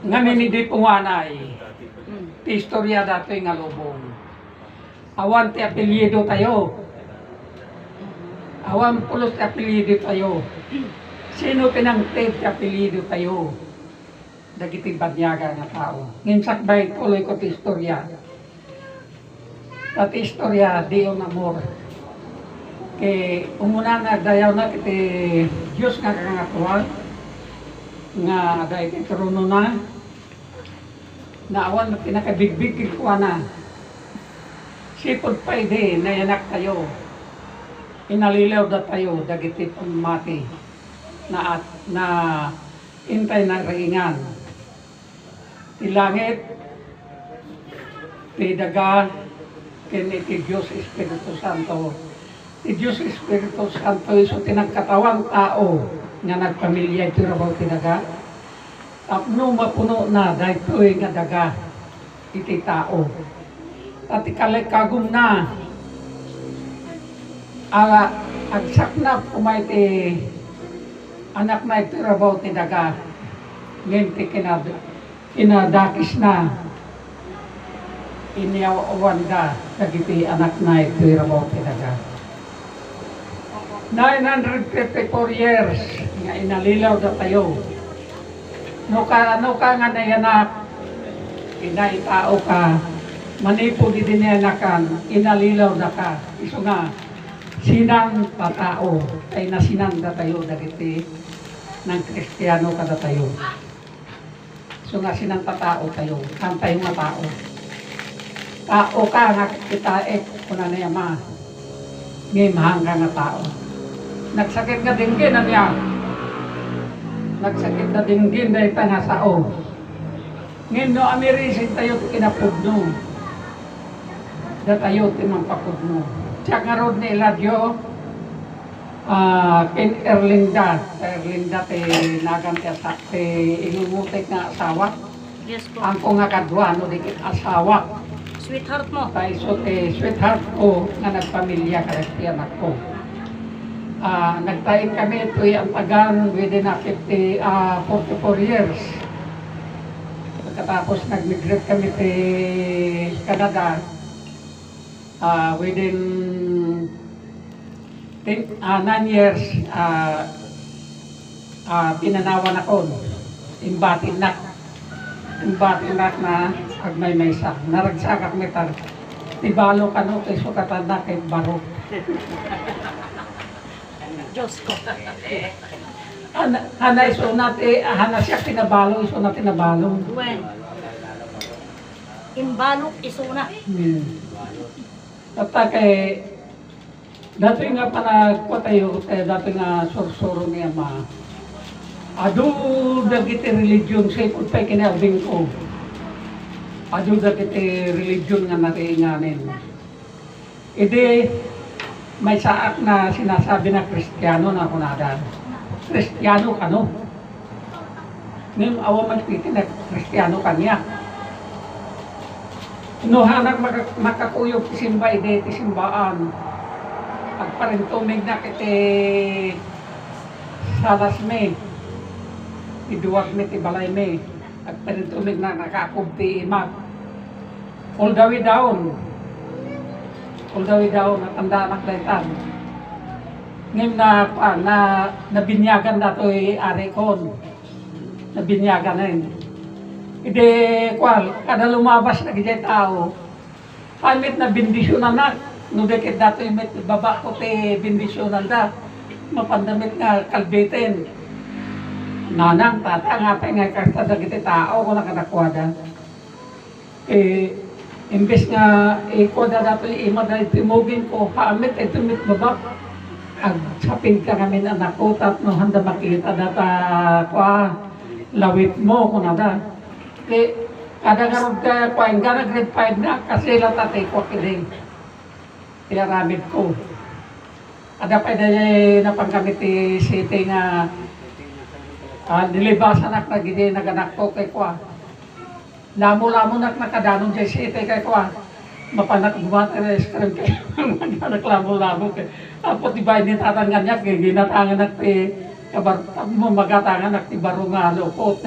Ngamin hindi punganay. Ti istorya dato nga lubong. Awan ti apelyido tayo. Awan pulos ti apelyido tayo. Sino pinangtid ti apelyido tayo? Dagiti banyaga nga tao. Ngimsakbay tuloy ko ti istorya. At istorya diyon amor. Kay umuna nga dayaw na kiti Diyos nga kangatuan nga dahil iti trono na naawan na pinakabigbig ko na sipod pa ide nayanak tayo inalilaw da tayo dagiti pamati na intay na ringan ti langit ti daga ken iti Diyos Espiritu Santo ti Diyos Espiritu Santo iso tinagkatawang tao nga nagpamilya ito rabaw ti daga tapno mapuno na dahil ito'y nga daga iti tao at ikalikagum na agsak na kumay ti anak na ito rabaw ti daga ngayon ti kinadakis na iniawan da dagiti anak na ito rabaw ti daga 954 years nga inalilaw da tayo. No ka nga nayanak, inay tao ka, manipo di dinayanakan, inalilaw da ka. Iso nga, sinang patao, ay nasinan da tayo dagiti ng Kristiyano ka da tayo. So nga sinang patao tayo, kan tayo nga tao. Tao ka nga kitaek, kuna na yama, ngayon mahang ka nga tao. Nagsakit nga dinggin na niya. Nagsakit na dinggin dahil pangasao. Ngayon no, amirisin tayo kinapudno. Da tayo timampapudno. Siya nga rod ni Eladio, kin Erlinda. Erlinda te nagan te asak te ilumutik nga asawa. Yes po. Ang ko nga kadwa, no, dikit asawa. Sweetheart mo. Tayo so te sweetheart ko nga nagpamilya karektiyan ako. Nagtayin kami ito'y ang tagan within 44 years. Pagkatapos nag-migrate kami sa Canada within 9 years pinanawan ako. Imbatinak na agmay maysa. Naragsakak metar. Tibalo ka no kay sukatan na kay baro. Diyos ko. Hana iso natin, hana siya tinabalo, iso na tinabalo. When? Imbalok isuna. At kay, dato nga panagwa tayo, dato nga sursuro niya ma. Ado dagiti religion, say kung tayo kinabing ko. Ado dagiti religion nga natinganin. Ide, may saak na sinasabi na Kristiyano na kunada. Kristiyano ka no? Ngayon awa man piti na Kristiyano ka niya. Inuhanak makakuyog ti simba ide ti simbaan. Agparintumig na kiti salas me. Iduwag me ti balay me. Agparintumig na nakakub ti imag. All the way down. Uldawi daw natanda anak daytan. Ngayon na nabinyagan na to'y ari kon. Nabinyagan na yun. Ide, kada lumabas na gijay tao, pamit na bindisyonan na. Nudekit dato yung baba ko te bindisyonan da. Mapandamit nga kalbitin. Nanang, tata, nga pa nga kastada giti tao kung nakanakwada. Imbes nga ikoda dato ima dahil timugin ko, hamit ay tumit babak. Agsapin ka kami anak ko, no handa makita data kwa lawit mo kung nada. Kada garod ka kwa, nga na grade 5 na, kasi latatay ko kiling. Ilaramid ko. Ada pa dahil napanggamit city nga nilibasan ak nagidi naganak ko kay kwa. Lamo-lamo nakadanon dyan si ite kay kwa. Mapanak gumawa na iskrim kay maganak lamo-lamo kay. Apo tibay ni tatangan niya kay ginatangan at magatangan at tibaro nga lupot.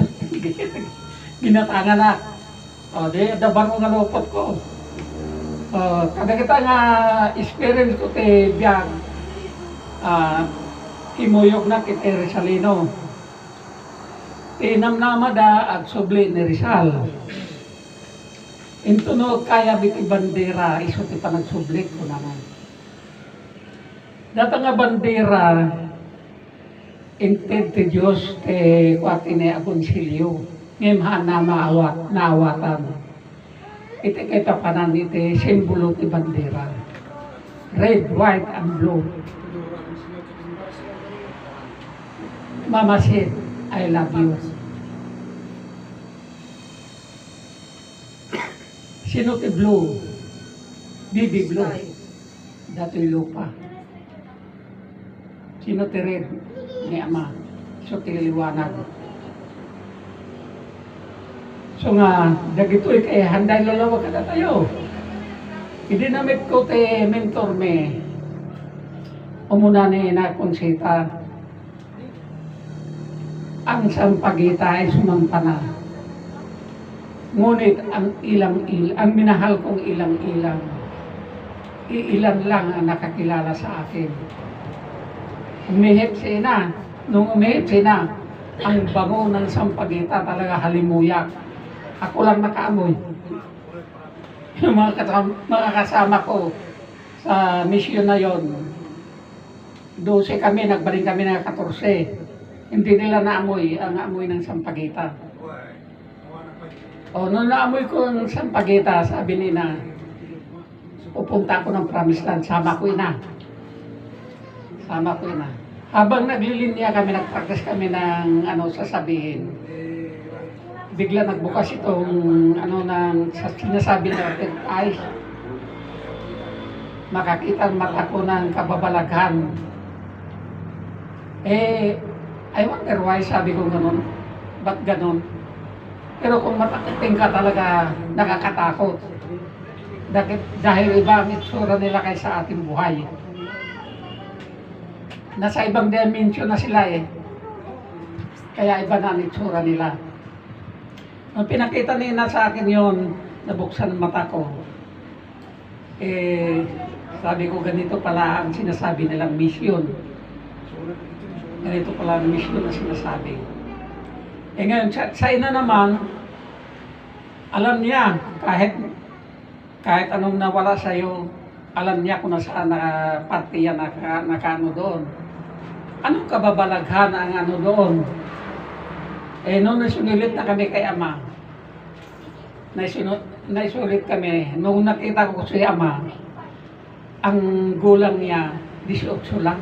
binatangan na. O, di, dabaro nga lupot ko. O, kada kita nga experience ko te biyag, himuyog na kiti Rizalino. Tinam na mada at subli ni Rizal. Intunog kaya biti bandera, iso ti panagsublit ko naman. Data nga bandera, inted ti Diyos te kwati ni Agonsilyo. Ngimhan na naawatan. Iti kita panan iti simbolo ti bandera. Red, white, and blue. Mama said, I love you. Sino ti blue? Baby blue. Dato'y lupa. Sino ti red? Ni Ama. So ti liwanag. So nga, dagito'y kay handay lalawa kada tayo. Idinamit ko ti mentor me. Umuna ni na konsita. Ang sampagita ay sumampana. Ngunit ang ang minahal kong ilang-ilang, iilan lang ang nakakilala sa akin. Umihip sina, nung umihip sina, ang bango ng sampagita talaga halimuyak. Ako lang nakaamoy. Yung mga kasama ko sa misyon na yon, 12 kami, nagbalik kami ng 14. Hindi nila naamoy ang amoy ng sampagita. O, nung naamoy ko ang sampagita, sabi nila, pupunta ako ng Promised Land, sama ko ina. Sama ko ina. Habang naglilinya kami, nag-practice kami ng sasabihin, bigla nagbukas itong sinasabi natin, ay, makakita ang mata ko ng kababalaghan. I wonder why sabi ko ganun. Ba't ganun? Pero kung matakiting ka talaga, nakakatakot. Dahil iba ang itsura nila kaysa ating buhay. Nasa ibang dimension na sila eh. Kaya iba na ang itsura nila. Nung pinakita nila sa akin yon, nabuksan ang mata ko. Sabi ko ganito pala ang sinasabi nilang mission. Ganito pala ang mission na sinasabi. Ngayon, sa ina naman, alam niya, kahit anong nawala sa'yo, alam niya kung nasaan na partiya nakano doon. Anong kababalaghan ang doon? Noong nasulit na kami kay Ama, naisulit kami, noong nakita ko si Ama, ang gulang niya, 18 lang.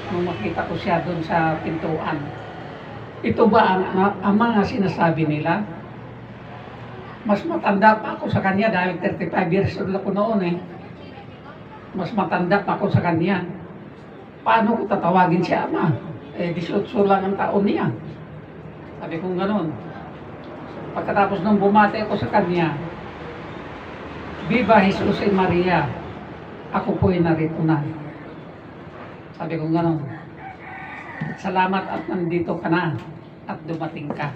Nung makita ko siya doon sa pintuan. Ito ba ang mga sinasabi nila? Mas matanda pa ako sa kanya dahil 35 years old ako noon eh. Mas matanda pa ako sa kanya. Paano ko tatawagin si Ama? 18 lang ang taon niya. Sabi kong gano'n. Pagkatapos nung bumati ako sa kanya, Viva Jesus y Maria, ako po'y narito na. Sabi kong gano'n. Salamat at nandito ka na at dumating ka.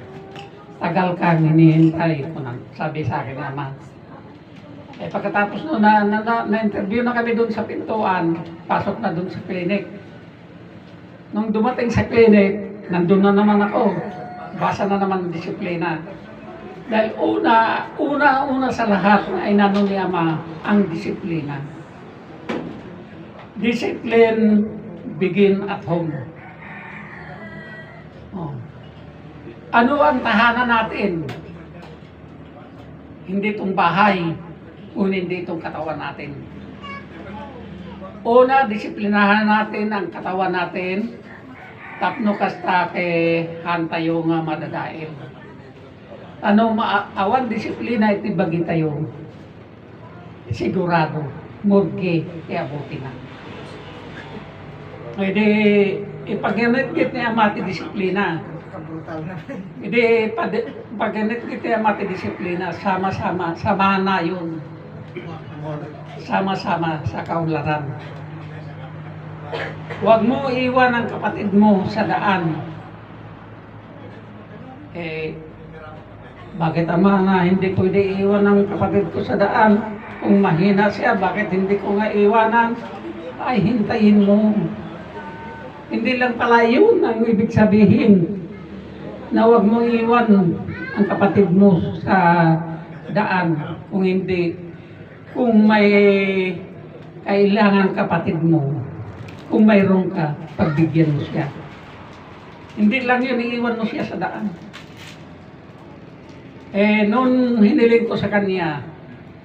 Tagal kang hinihintay ko na, sabi sa akin naman. Pagkatapos no, na-interview na kami doon sa pintuan, pasok na doon sa clinic. Nung dumating sa clinic, nandun na naman ako. Basa na naman ang disiplina. Dahil una sa lahat ay nanon ni Ama ang disiplina. Discipline begin at home. Ano ang tahanan natin? Hindi itong bahay, o hindi itong katawan natin. Una, disiplinahan natin ang katawan natin, tapno kasta ke hantayo nga madadail. Ano awan disiplina iti bagi tayo? Sigurado, murgi, kaya buti na. Pwede ipag-init ni Ama ti disiplina. Hindi, pag-init kita mati disiplina, sama-sama, samahan na yun. Sama-sama sa kaunlaran. Huwag mo iwan ang kapatid mo sa daan. Bakit Ama na hindi pwede iwan ng kapatid ko sa daan? Kung mahina siya, bakit hindi ko nga iwanan? Ay, hintayin mo. Hindi lang pala yun ang ibig sabihin na huwag mo iwan ang kapatid mo sa daan. Kung hindi, kung may kailangan kapatid mo, kung mayroon ka, pagbigyan mo siya. Hindi lang yun, iiwan mo siya sa daan. Noon hiniling ko sa kanya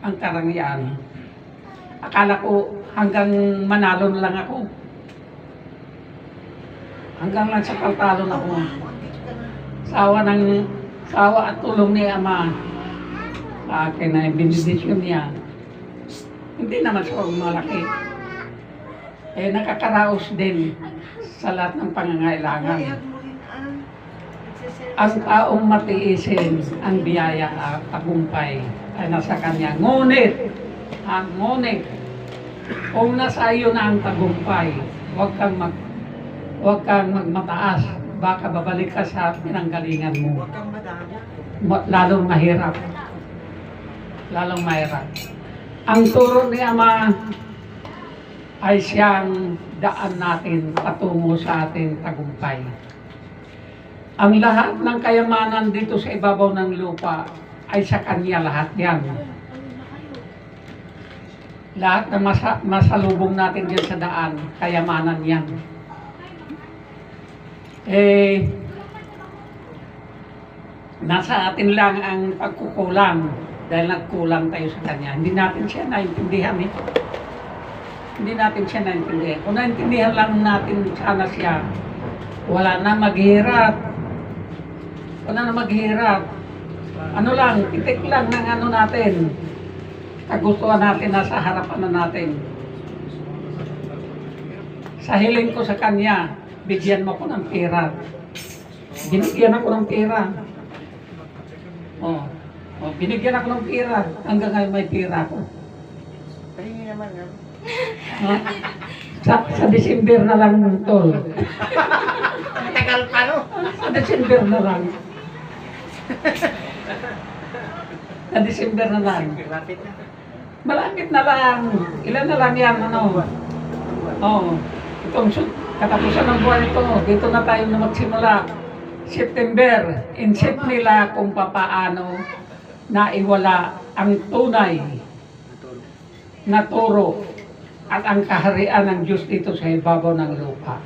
ang karangyaan, akala ko hanggang manalo na lang ako. Hanggang lang sa pagtalon ako. Sawa at tulong ni Ama sa akin na benedisyon niya. Hindi naman siya malaki. Nakakaraos din sa lahat ng pangangailangan. Ang taong matiisin ang biyaya at tagumpay ay nasa kanya. Ngunit, kung nasa iyo na ang tagumpay, huwag kang magmataas. Baka babalik ka sa pinanggalingan mo. Huwag kang madamo. Lalong mahirap. Lalong mahirap. Ang turo ni Ama ay siyang daan natin patungo sa ating tagumpay. Ang lahat ng kayamanan dito sa ibabaw ng lupa ay sa Kanya lahat yan. Lahat na masalubong natin dyan sa daan, kayamanan yan. Nasa atin lang ang pagkukulang dahil nagkulang tayo sa Kanya. Hindi natin siya naintindihan eh. Hindi natin siya naintindihan. Kung naintindihan lang natin sana siya, wala na maghirap. Wala na maghirap. Ano lang, titik lang ng ano natin. Kagustuhan natin nasa harapan na natin. Sa hiling ko sa Kanya, bigyan mo ko ng pera. Binigyan ako ng pera. Binigyan ako ng pera. Hanggang ngayon may pera ako. Pahingi naman nga. Sa December na lang, tol. Tagal pa, no? Sa December na lang. Sa December na lang. Lapit na. Malapit na lang. Ilan na lang yan, ano? Itong katapusan ng buwan ito, dito na tayo na magsimula. September, in-set nila kung papaano naiwala ang tunay na turo at ang kaharian ng Diyos dito sa ibabaw ng lupa.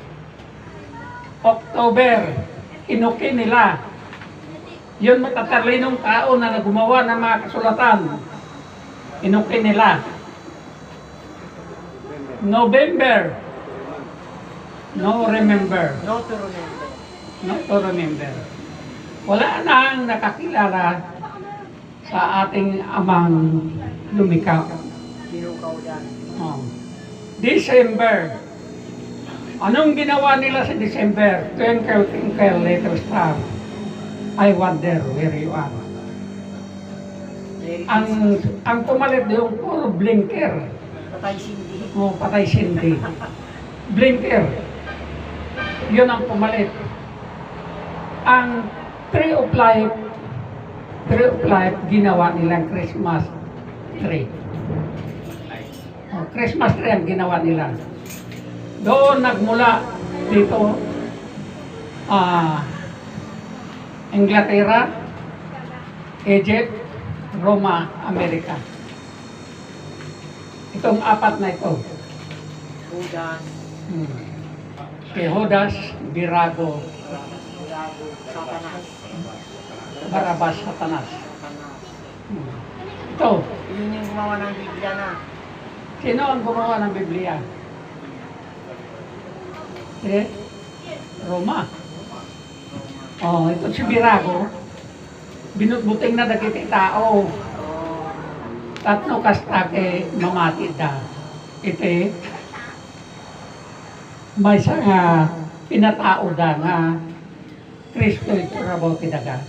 October, inuki nila. Yun matatalinong tao na gumawa ng mga kasulatan. Inuki nila. November, no remember. No to remember. Not to remember. Wala nang nakakilala sa ating amang lumikha. Binukaw yan. December. Anong ginawa nila sa December? Twinkle, twinkle, little star. I wonder where you are. Ang pumalit yung puro blinker. Patay sindi. Patay sindi. Blinker. Yun ang pumalit. Ang Tree of Life, ginawa nilang Christmas tree. Christmas tree ang ginawa nila. Doon nagmula dito, Inglaterra, Egypt, Roma, Amerika. Itong apat na ito. Judas. Si Judas, Virago, Satanas. Barabas, Satanas. Satanas. Ito, Yun yung gumawa ng Biblia na. sino ang gumawa ng Biblia? Roma. Ito si Virago. Binutbuting na dagiti tao. Tatno kastake mamati da. Ite, may sa pinatao da nga Kristo ito rabaw tidaga.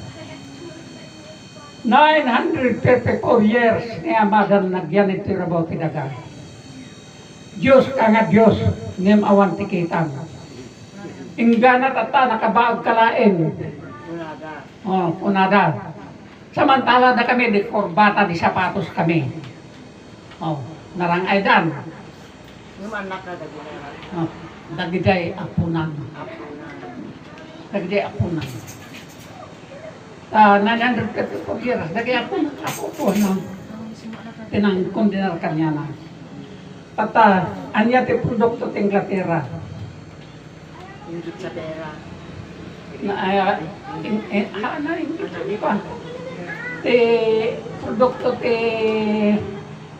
934 years niya madan nagyan ito rabaw tidaga. Diyos ka nga Diyos ngem awan tikitan. Ingganat ata nakabaag kalain. punada. Samantala na kami, di korbata, di sapatos kami. Narangay dan. Yung anak na dagula. Dagiday apunan. Apo na. Dagiday apunan. 934 years, dagi apunan, ako po, tinang kondinar kanya na. Tata, anya ti produkto ti Inglaterra. Ingit sa pera. Hindi pa. Ti produkto ti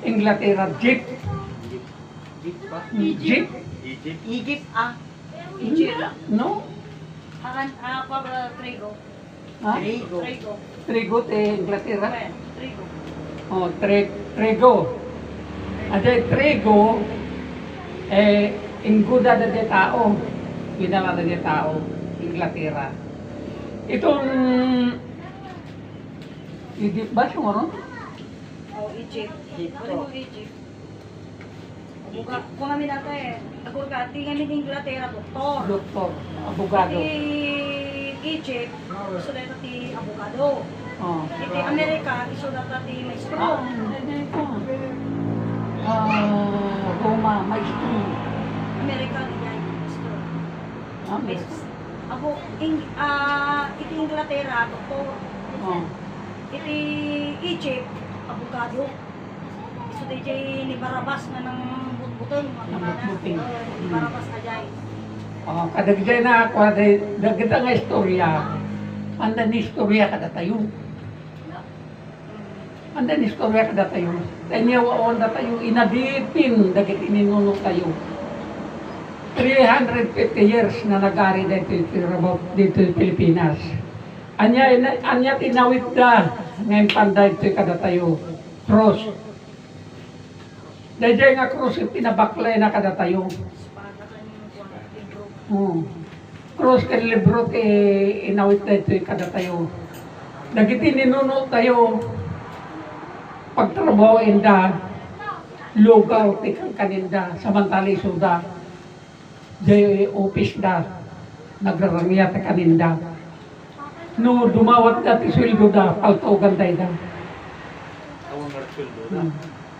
Inglaterra, jeep. Jeep ba? Jeep? Egypt ah. Egypt? No? Trigo. Ha? Trigo. Trigo. Trigo ti Inglaterra. Trigo. Trigo. Aday trigo, ingguda na di tao. Pinala na di tao, Inglaterra. Itong Egypt ba siya mo? Egypt. Egypt. Ano yung Egypt? Kung kami natin nagurga, tingnan din Inglaterra, doktor. Doktor, abogado. Egypt, iso na ito abogado. Oh. Iti Amerika, iso na ito maestro. Roma, maestro. Amerika, niyay maestro. Maestro. Ako, iti Inglaterra, doktor. Oh. Iti Egypt, abogado. Iso tayo ni Barabas na ng butbutong. Butbuting. Ni Barabas ajay. Kadagday na ako, dagita nga istorya. Andan istorya kada tayo. Andan istorya kada tayo. Tanyawaon na tayo, inadipin, dagit ininunong tayo. 350 years na nag-ari dito sa Pilipinas. Anya tinawid da, ngayon panday ito kada tayo. Cross. Dahil nga cross, pinabaklay na kada tayo. Cross ka libro ti inawit na ito kada tayo. Dagiti ninunod tayo pagtrabaho inda lugaw ti kaninda samantali suda jay office da nagrarangya ti kaninda no dumawat da ti sweldo da paltogan day da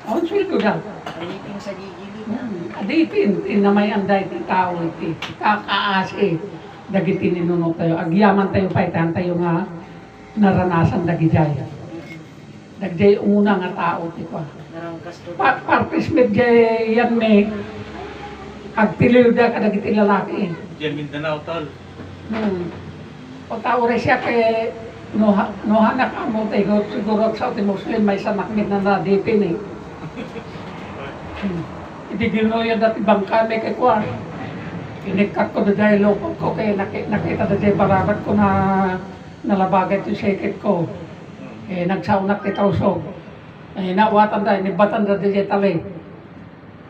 awon sweldo da Anything sa gigili. Adipin, tinamay anday ti tao iti kakaasi dagiti ninunod tayo agyaman tayo paitan tayo nga naranasan dagijay dagjay una nga tao ti kwa Narangkas to. partis med jay yan me agtiliw da kadagiti lalaki Diyan Mindanao, tol. o tao rin siya kay nohanak amo tayo siguro sa ti Muslim may sanakmit na nadipin Iti ginoy dati bangka may kay kwa. Inikat ko dahil lopot ko kaya nakita dahil barabat ko na nalabagay ito sekit ko. Nagsaunak ti tausog. Nawatan dahil, nibatan dahil tali.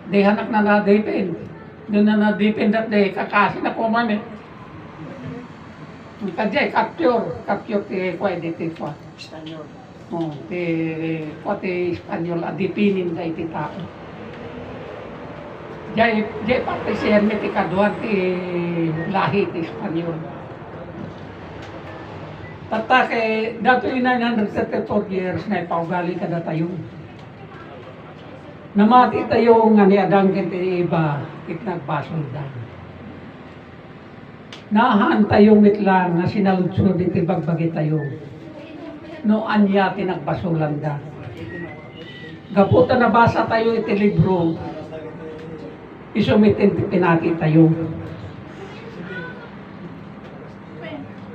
Di hanak na nadipin. Doon na nadipin dahil kakasi na kumami. Kajay, capture ti kwa editi kwa. Espanyol. Ti Espanyol adipinin dahil ti tao. Jay parte siya may tikaduan ti lahi ti Espanyol. Tata kay dato yung 934 years na ipaugali kada tayo. Namati tayo nga ni Adang kiti iba it nagbasol da. Nahaan tayo mitlang nga sinaludsod iti bagbagi tayo. No anya tinagbasulan da. Gaputa nabasa tayo iti libro. Isumitin pinati tayo.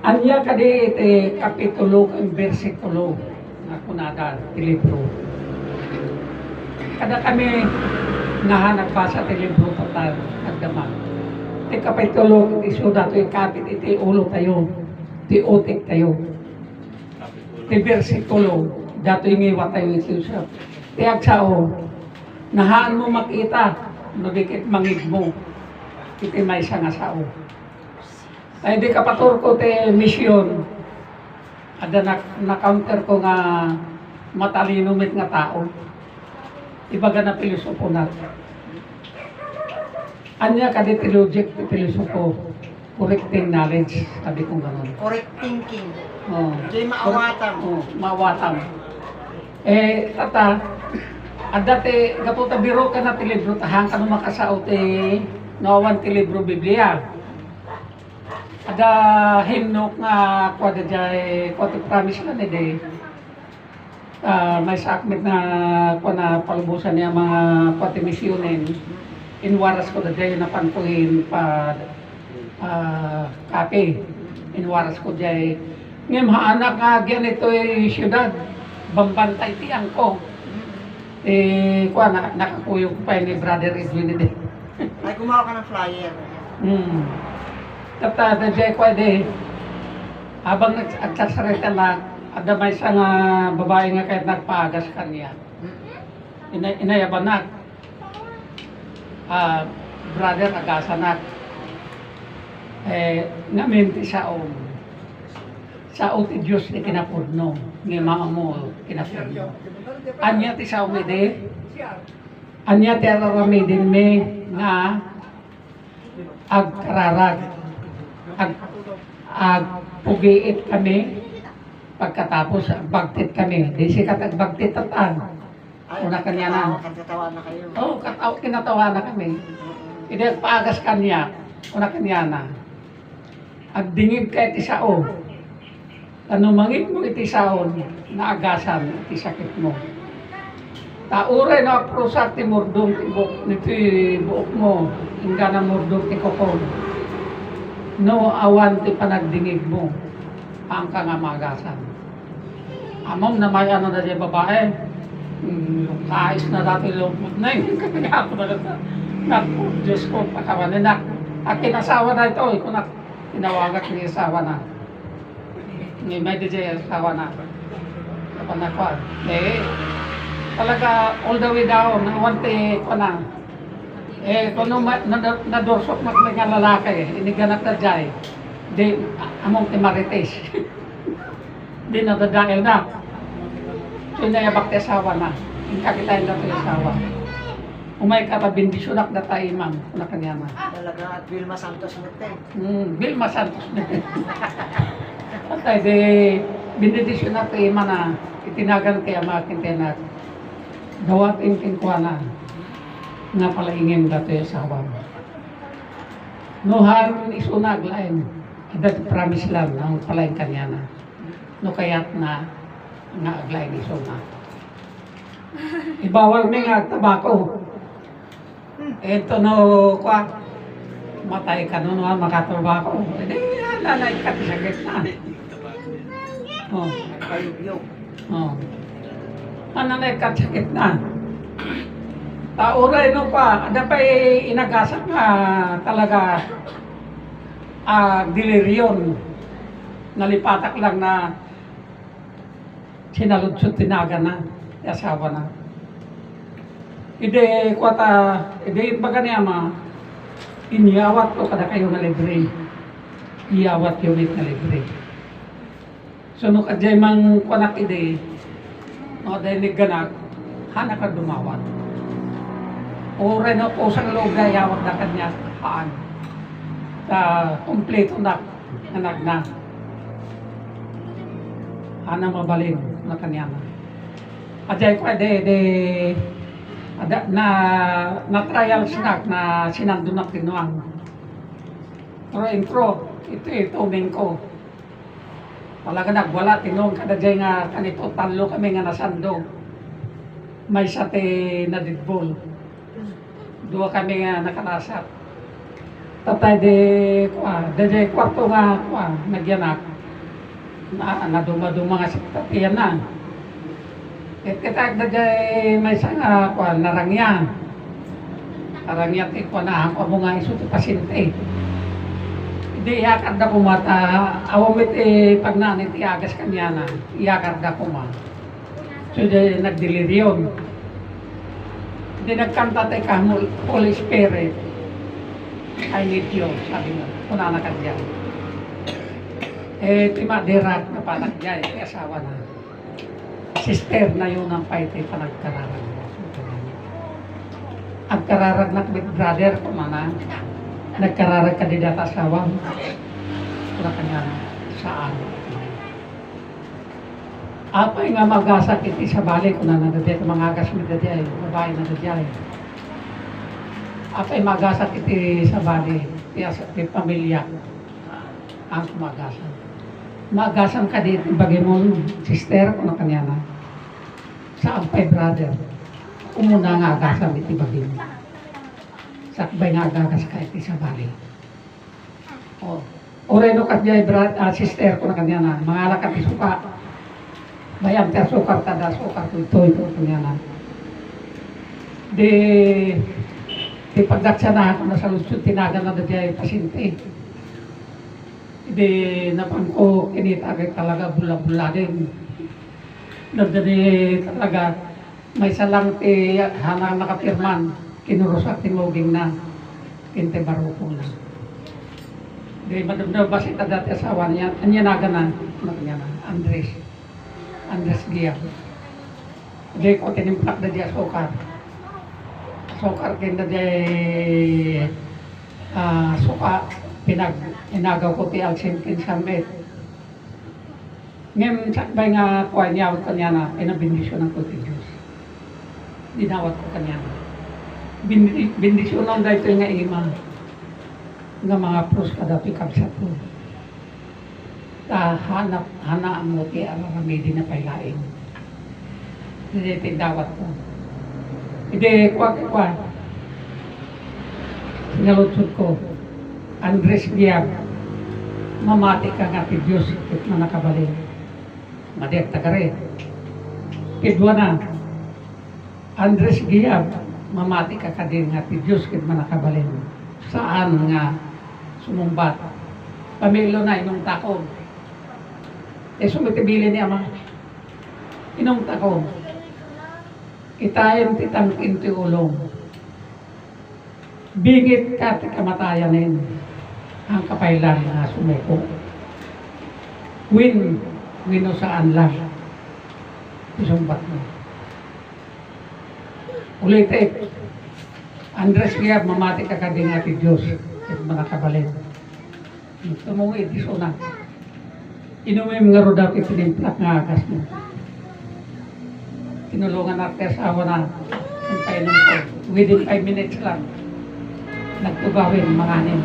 Anya kadi iti kapitulo ang bersikulo na kunada ti libro. Kada kami nahanap basa ti libro total agdama. Ti kapitulo iti suda to ikapit iti ulo tayo. Ti utik tayo. Ti bersikulo dato ingiwa tayo iti usap. Ti agsao nahaan mo makita nabikit mangig mo iti may nga sao. Ay di kapatur ko ti misyon. Ada na-counter ko nga matalinumit nga tao. Ibaga na pilosopo na. Anya kadi ti logic ti pilosopo. correcting knowledge, sabi ko gano'n. Correct thinking. Oh. Di maawatan. Oh, maawatan. Tata, at dati, kaputa biro ka na ti libro, tahang ka naman kasao ti nawawan ti libro Biblia. Ada himno nga kwada jay, kwada promise na ni may sakmit na kwa na palubusan niya mga kwada misyonin. Inwaras ko na jay na pantuhin pa kape. Inwaras ko jay. Ngayon anak nga ganito siyudad. Bambantay tiyang ko. Nakakuyog pa ni Brother Edwin din. Ay, gumawa ka ng flyer. Tata, dyan ko habang nagsasarita na, ada may isang babae nga kahit nagpaagas kanya. Inayaban na. Brother, agasan na. Ngaminti sa sa ti Diyos ni kinapudno, ni mga mo kinapudno. Anya ti sa umide, anya ti araramidin me nga agkararag, agpugiit kami, pagkatapos agbagtit kami. Di sikat agbagtit tatan. Una kanya na. Katawa na kayo. Oo, kinatawa na kami. Hindi paagas kanya, una kanya na. Agdingid kay ti sao. Ano mangit mo iti saon na agasan iti sakit mo. Tauray na prusak ti murdong ti buok mo, ingga na murdong ti kokon. No awan ti panagdingig mo, ang ka nga magasan. Amom na may ano na di babae, kais na dati lupot na yun. Kagapo na ganda. Naku, Diyos ko, pakawanin na. At kinasawa na ito, tinawagat ni asawa na. May DJ asawa na. Kapanakuan. Talaga all the way down, nawante ko na. Kung nadorsok na kami nga lalaki, iniganap na dyan. Di, among ti Marites. Di na dadail na. So, inayabak ti asawa na. Kakitain na ti asawa. Umay ka bindisyonak na tayo, ma'am. Una kanya na. Talaga, at Vilma Santos Mute. Vilma Santos Mute. Patay, di, bindisyonak tayo, man na. Itinagan kaya makintinak. Dawat inkinkwa na. Nga pala ingin dati asawa. No harun isunag lain. Dati promise lang ng palain kanya na. No kayat na nga aglain isunag. Ibawal mi nga tabako. Ito no kwa matay ka no makatabako. Hindi lalay ka sa gitna. Oh, Kayugyog. oh. Ano na ka sa gitna? Tauray no pa, ada pa inagasan nga talaga deliriyon. Nalipatak lang na sinaludsot tinaga na, asawa na. Ide baga niya ma, iniyawat ko kada kayo na libre. Iyawat unit na libre. So no kadjay mang kwanak ide, no dahil ganak, hana ka dumawat. Oray na po sa loob na yawat na kanya haan. Kompleto na, anak na. Hana mabalin na kanya na. Ajay ko na trial snack na sinandun na tinuang. Pero intro, ito umin ko. Talaga nagwala, tinong kadajay nga kanito, talo kami nga nasando. May sate na didbol. Dua kami nga nakanasat. Tatay dajay kwarto nga, nagyanak. Naduma-duma nga sa tatiyan na. Kitag dajay may isang narangya. Narangya ti na ako mo nga iso ti pasyente. Hindi iyakar da kumata, awamit pag nanit iagas kanya na, iyakar da kuma. So nagdeliryon. Hindi nagkanta tayo ka, Holy Spirit, I need you, sabi mo, kunana ka dyan. Timadirak na panagdyan, asawa na. Sister na yun ang paite panagkararag. Ang kararag na with brother ko mana, nagkararag kandidata asawang wala kanya saan. Apay nga magasak iti sa balik kung nanadadya ito mga agas mi dadya babae na dadya apay magasak iti sa balik iti pamilya ang kumagasan. Magasan ka dito bagay mo sister kung kanya na sa ampay brother umuna nga agasan iti bagay mo. Sakbay nga agagas ka iti sa balik. Oreno kat jay sister ko na kanya na mga alakat isuka bayam ta sukar tada sukar ko ito kanya na di pagdaksya na ako na sa lusod tinagan na jay pasyente di napan ko kinita kay talaga bula-bula din nagdani talaga may salang ti hanang nakapirman kinurusak timoging na kinte barukong na. Di madamdaw ba si dati asawa niya, anya naganan, niya na, Andres Gia. Di ko tinimplak na diya sukar. Sukar kinda di suka, pinagaw ko ti Alcin Samit. Ngayon, sakbay nga kuha niya, kanya na, pinabindisyon ng kuti Diyos. Dinawat ko kanya na. Bindisyon lang dahil ito nga ima. Nga mga pros kada pikabsat ko. Hanaan mo ti aramidi na pailain. Hindi tindawat ko. Hindi, kwa. Sinalutsod ko. Andres Giab, mamati ka nga ti Diyos at manakabalin. Madek tagare. Kidwa na. Andres Giab, mamati ka ka din nga ti Diyos at manakabalin. Saan nga sumumbat. Pamilo na inong takong. Sumitibili ni Ama. Inong takong. Itayin titangkin ti ulong. Bigit ka ti kamatayanin. Ang kapailan na sumuko. Wino saan lang. Isumbat mo. Ulitin. Andres Giab, mamati ka din nga ti Diyos. At manakabalin. Tumungit, iso na. Inumim nga ro daw itinimplak nga agas mo. Tinulungan natin asawa na ang painom ko. Within 5 minutes lang. Nagtugawin, manganin.